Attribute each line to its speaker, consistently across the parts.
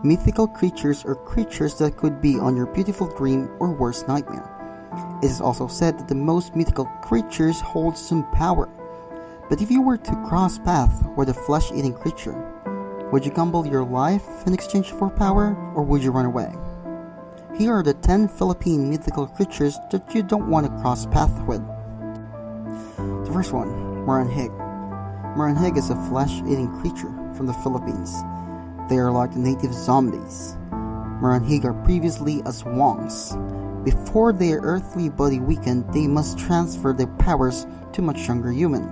Speaker 1: Mythical creatures are creatures that could be on your beautiful dream or worst nightmare. It is also said that the most mythical creatures hold some power. But if you were to cross paths with a flesh-eating creature, would you gamble your life in exchange for power, or would you run away? Here are the 10 Philippine mythical creatures that you don't want to cross paths with. The first one, Maranhig. Maranhig is a flesh-eating creature from the Philippines. They are like the native zombies. Maranhig are previously aswangs. Before their earthly body weakened, they must transfer their powers to a much younger human.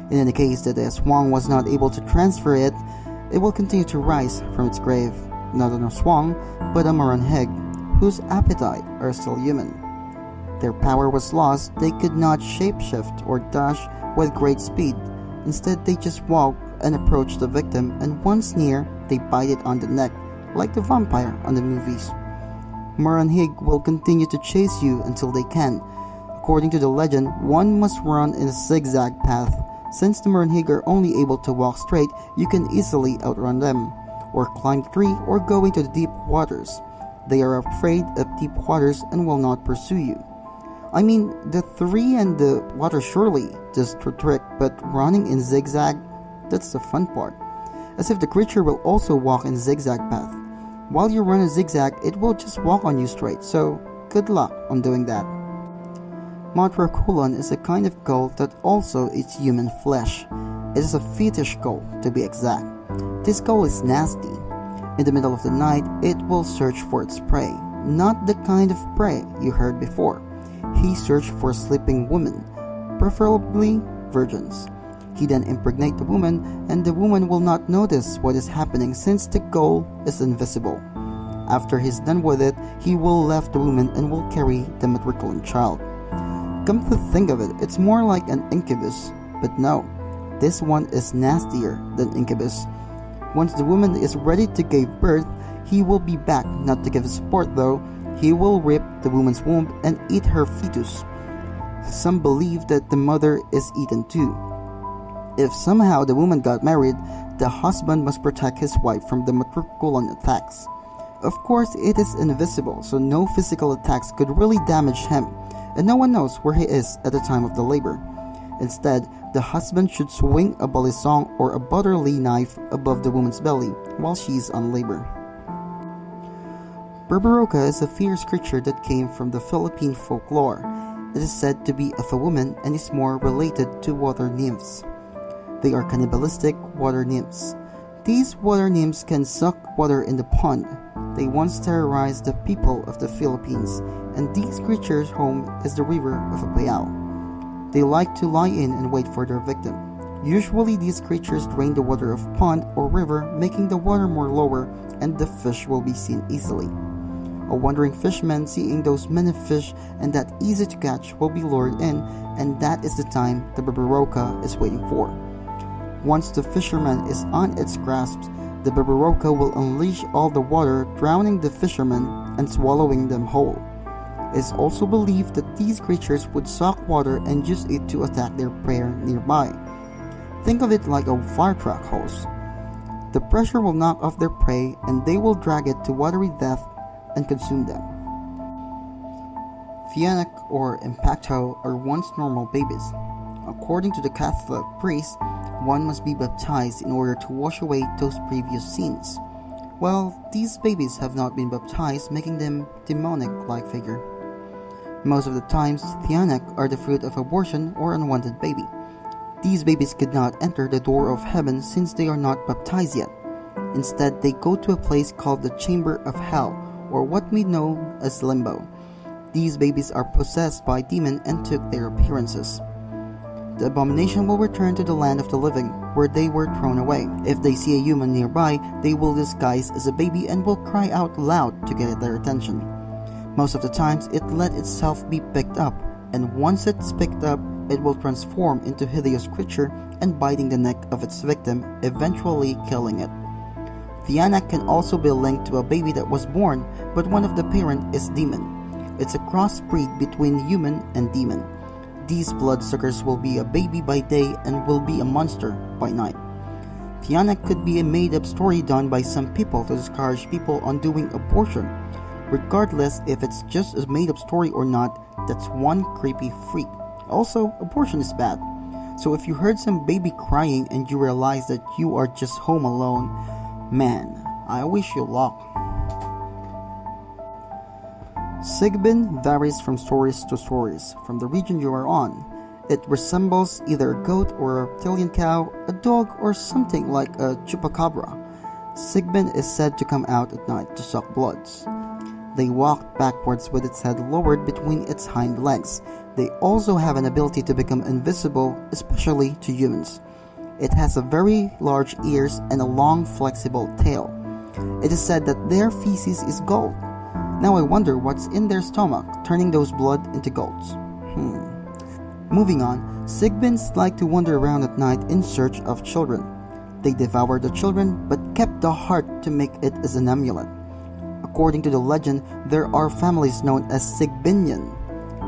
Speaker 1: In any case that the aswang was not able to transfer it, it will continue to rise from its grave, not an aswang, but a Maranhig, whose appetite are still human. Their power was lost. They could not shapeshift or dash with great speed. Instead, they just walk and approach the victim, and once near, they bite it on the neck, like the vampire on the movies. Maranhig will continue to chase you until they can. According to the legend, one must run in a zigzag path. Since the Maranhig are only able to walk straight, you can easily outrun them, or climb the tree, or go into the deep waters. They are afraid of deep waters and will not pursue you. I mean, the tree and the water surely just a trick, but running in zigzag, that's the fun part. As if the creature will also walk in zigzag path. While you run a zigzag, it will just walk on you straight, so good luck on doing that. Matraculan is a kind of gull that also eats human flesh. It is a fetish gull, to be exact. This gull is nasty. In the middle of the night, it will search for its prey. Not the kind of prey you heard before. He searched for sleeping women, preferably virgins. He then impregnate the woman, and the woman will not notice what is happening since the gull is invisible. After he's done with it, he will leave the woman and will carry the Matraculan child. Come to think of it, it's more like an incubus, but no, this one is nastier than incubus. Once the woman is ready to give birth, he will be back, not to give support though. He will rip the woman's womb and eat her fetus. Some believe that the mother is eaten too. If somehow the woman got married, the husband must protect his wife from the Matraculan attacks. Of course, it is invisible, so no physical attacks could really damage him, and no one knows where he is at the time of the labor. Instead, the husband should swing a balisong or a butterly knife above the woman's belly while she is on labor. Berberoka is a fierce creature that came from the Philippine folklore. It is said to be of a woman and is more related to water nymphs. They are cannibalistic water nymphs. These water nymphs can suck water in the pond. They once terrorized the people of the Philippines, and these creatures' home is the river of Apayao. They like to lie in and wait for their victim. Usually these creatures drain the water of pond or river, making the water more lower, and the fish will be seen easily. A wandering fisherman seeing those many fish and that easy to catch will be lured in, and that is the time the Berberoka is waiting for. Once the fisherman is on its grasp, the Berberoka will unleash all the water, drowning the fisherman and swallowing them whole. It is also believed that these creatures would suck water and use it to attack their prey nearby. Think of it like a fire truck hose. The pressure will knock off their prey and they will drag it to watery death and consume them. Tiyanak or Impacto are once normal babies. According to the Catholic priest, one must be baptized in order to wash away those previous sins. Well, these babies have not been baptized, making them demonic-like figure. Most of the times, Tiyanak are the fruit of abortion or unwanted baby. These babies could not enter the door of heaven since they are not baptized yet. Instead, they go to a place called the chamber of hell, or what we know as limbo. These babies are possessed by demon and took their appearances. The abomination will return to the land of the living, where they were thrown away. If they see a human nearby, they will disguise as a baby and will cry out loud to get their attention. Most of the times, it let itself be picked up, and once it's picked up, it will transform into a hideous creature and biting the neck of its victim, eventually killing it. Tiyanak can also be linked to a baby that was born, but one of the parent is demon. It's a crossbreed between human and demon. These bloodsuckers will be a baby by day and will be a monster by night. Tiyanak could be a made-up story done by some people to discourage people on doing abortion. Regardless if it's just a made-up story or not, that's one creepy freak. Also, abortion is bad. So if you heard some baby crying and you realize that you are just home alone, man, I wish you luck. Sigbin varies from stories to stories, from the region you are on. It resembles either a goat or a reptilian cow, a dog, or something like a Chupacabra. Sigbin is said to come out at night to suck bloods. They walk backwards with its head lowered between its hind legs. They also have an ability to become invisible, especially to humans. It has a very large ears and a long flexible tail. It is said that their feces is gold. Now I wonder what's in their stomach, turning those blood into golds. Moving on, Sigbins like to wander around at night in search of children. They devour the children but kept the heart to make it as an amulet. According to the legend, there are families known as Sigbinian,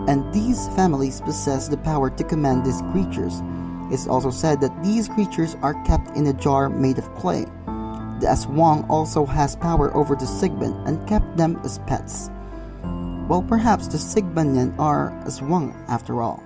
Speaker 1: and these families possess the power to command these creatures. It's also said that these creatures are kept in a jar made of clay. The Aswang also has power over the Sigbin and kept them as pets. Well, perhaps the Sigbinian are Aswang after all.